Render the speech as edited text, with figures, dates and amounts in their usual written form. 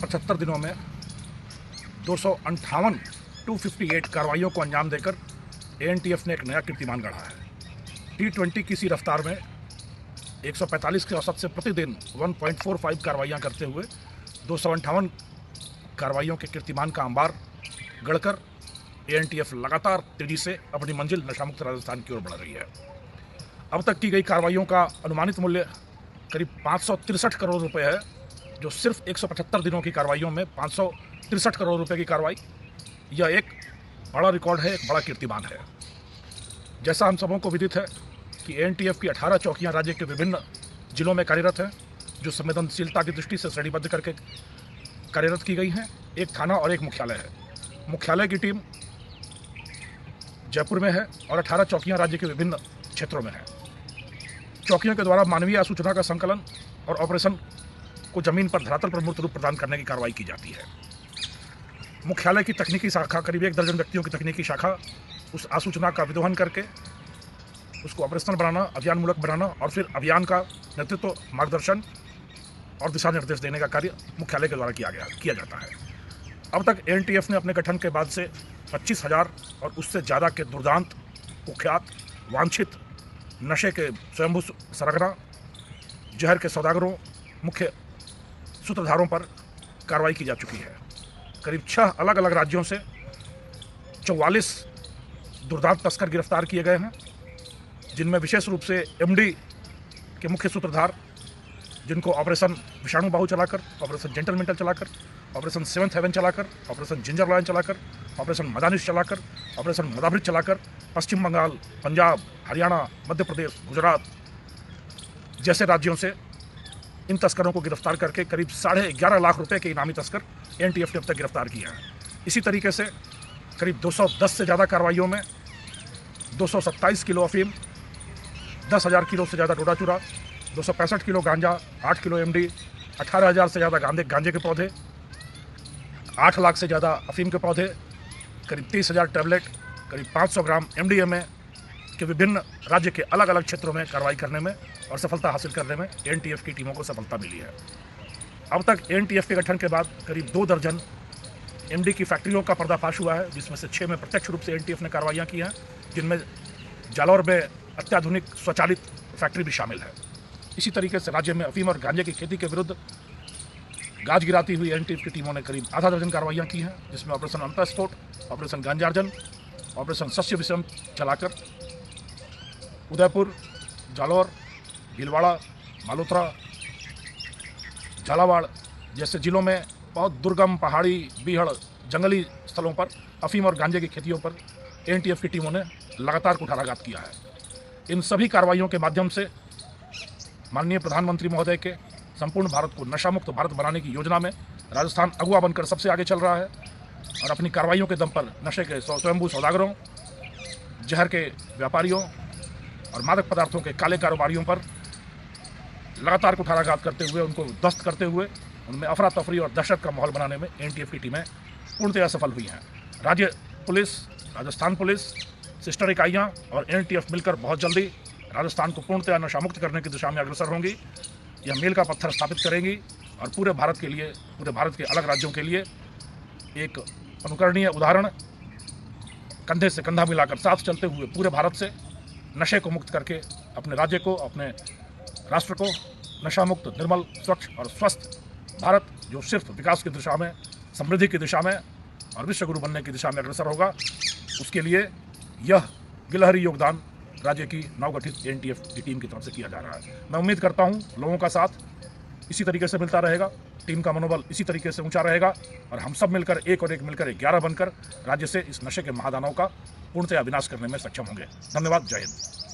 75 दिनों में 258 कार्रवाइयों को अंजाम देकर एएनटीएफ ने एक नया कीर्तिमान गढ़ा है। T20 की सी रफ्तार में 145 के औसत से प्रतिदिन 1.45 कार्रवाइयाँ करते हुए 258 कार्रवाइयों के कीर्तिमान का अंबार गढ़कर एएनटीएफ लगातार तेजी से अपनी मंजिल नशामुक्त राजस्थान की ओर बढ़ रही है। अब तक की गई कार्रवाइयों का अनुमानित मूल्य करीब 563 करोड़ रुपए है, जो सिर्फ 175 दिनों की कार्रवाइयों में 563 करोड़ रुपए की कार्रवाई, यह एक बड़ा रिकॉर्ड है, एक बड़ा कीर्तिमान है। जैसा हम सबों को विदित है कि एएनटीएफ की 18 चौकियां राज्य के विभिन्न जिलों में कार्यरत हैं, जो संवेदनशीलता की दृष्टि से श्रेणीबद्ध करके कार्यरत की गई हैं। एक थाना और एक मुख्यालय है। मुख्यालय की टीम जयपुर में है और 18 चौकियां राज्य के विभिन्न क्षेत्रों में हैं। चौकियों के द्वारा मानवीय सूचना का संकलन और ऑपरेशन को जमीन पर धरातल पर मूर्त रूप प्रदान करने की कार्रवाई की जाती है। मुख्यालय की तकनीकी शाखा करीब 1 दर्जन व्यक्तियों की तकनीकी शाखा उस आसूचना का विदोहन करके उसको ऑपरेशनल बनाना, अभियानमूलक बनाना और फिर अभियान का नेतृत्व, मार्गदर्शन और दिशा निर्देश देने का कार्य मुख्यालय के द्वारा किया जाता है। अब तक एएनटीएफ ने अपने गठन के बाद से 25,000 और उससे ज़्यादा के दुर्दांत, कुख्यात, वांछित नशे के स्वयंभू सरगना, जहर के सौदागरों, मुख्य सूत्रधारों पर कार्रवाई की जा चुकी है। करीब 6 अलग अलग राज्यों से 44 दुर्दांत तस्कर गिरफ्तार किए गए हैं, जिनमें विशेष रूप से एमडी के मुख्य सूत्रधार, जिनको ऑपरेशन विषाणु बाहु चलाकर, ऑपरेशन जेंटलमेंटल चलाकर, ऑपरेशन 7th हेवन चलाकर, ऑपरेशन जिंजर लॉयन चलाकर, ऑपरेशन मदानिश चलाकर, ऑपरेशन मदाभृत चलाकर पश्चिम बंगाल, पंजाब, हरियाणा, मध्य प्रदेश, गुजरात जैसे राज्यों से इन तस्करों को गिरफ्तार करके करीब 11.5 लाख रुपए के इनामी तस्कर एएनटीएफ ने अब तक गिरफ्तार किए हैं। इसी तरीके से करीब 210 से ज़्यादा कार्रवाइयों में 227 किलो अफीम, 10,000 किलो से ज़्यादा डोडा चूरा, 265 किलो गांजा, 8 किलो एमडी, 18,000 से ज़्यादा गांजे के पौधे, 8 लाख से ज़्यादा अफीम के पौधे, करीब 30,000 टैबलेट, करीब 500 ग्राम एमडीएमए के विभिन्न राज्य के अलग अलग क्षेत्रों में कार्रवाई करने में और सफलता हासिल करने में एएनटीएफ की टीमों को सफलता मिली है। अब तक एएनटीएफ के गठन के बाद करीब 2 दर्जन एमडी की फैक्ट्रियों का पर्दाफाश हुआ है, जिसमें से 6 में प्रत्यक्ष रूप से एएनटीएफ ने कार्रवाइयाँ की हैं, जिनमें जालौर में अत्याधुनिक स्वचालित फैक्ट्री भी शामिल है। इसी तरीके से राज्य में अफीम और गांजे की खेती के विरुद्ध गाज गिराती हुई एएनटीएफ की टीमों ने करीब आधा दर्जन कार्रवाइयाँ की हैं, जिसमें ऑपरेशन अंतस्फोट, ऑपरेशन गांजार्जन, ऑपरेशन शस्य विषम चलाकर उदयपुर, जालौर, भीलवाड़ा, मालूत्रा, झालावाड़ जैसे जिलों में बहुत दुर्गम, पहाड़ी, बीहड़, जंगली स्थलों पर अफीम और गांजे की खेतियों पर एएनटीएफ की टीमों ने लगातार कुठाराघात किया है। इन सभी कार्रवाइयों के माध्यम से माननीय प्रधानमंत्री महोदय के संपूर्ण भारत को नशामुक्त भारत बनाने की योजना में राजस्थान अगुवा बनकर सबसे आगे चल रहा है और अपनी कार्रवाइयों के दम पर नशे के स्वयंभू सौदागरों, जहर के व्यापारियों और मादक पदार्थों के काले कारोबारियों पर लगातार कुठाराघात करते हुए, उनको ध्वस्त करते हुए, उनमें अफरा तफरी और दहशत का माहौल बनाने में एएनटीएफ की टीमें पूर्णतया सफल हुई हैं। राज्य पुलिस, राजस्थान पुलिस, सिस्टर इकाइयाँ और एएनटीएफ मिलकर बहुत जल्दी राजस्थान को पूर्णतया नशामुक्त करने की दिशा में अग्रसर होंगी। यह मील का पत्थर स्थापित करेंगी और पूरे भारत के लिए, पूरे भारत के अलग राज्यों के लिए एक अनुकरणीय उदाहरण, कंधे से कंधा मिलाकर साथ चलते हुए पूरे भारत से नशे को मुक्त करके अपने राज्य को, अपने राष्ट्र को नशा मुक्त, निर्मल, स्वच्छ और स्वस्थ भारत, जो सिर्फ विकास की दिशा में, समृद्धि की दिशा में और विश्व गुरु बनने की दिशा में अग्रसर होगा, उसके लिए यह गिलहरी योगदान राज्य की नवगठित एएनटीएफ की टीम की तरफ से किया जा रहा है। मैं उम्मीद करता हूँ लोगों का साथ इसी तरीके से मिलता रहेगा, टीम का मनोबल इसी तरीके से ऊंचा रहेगा और हम सब मिलकर एक और एक मिलकर 11 बनकर राज्य से इस नशे के महादानव का पूर्णतया विनाश करने में सक्षम होंगे। धन्यवाद। जय हिंद।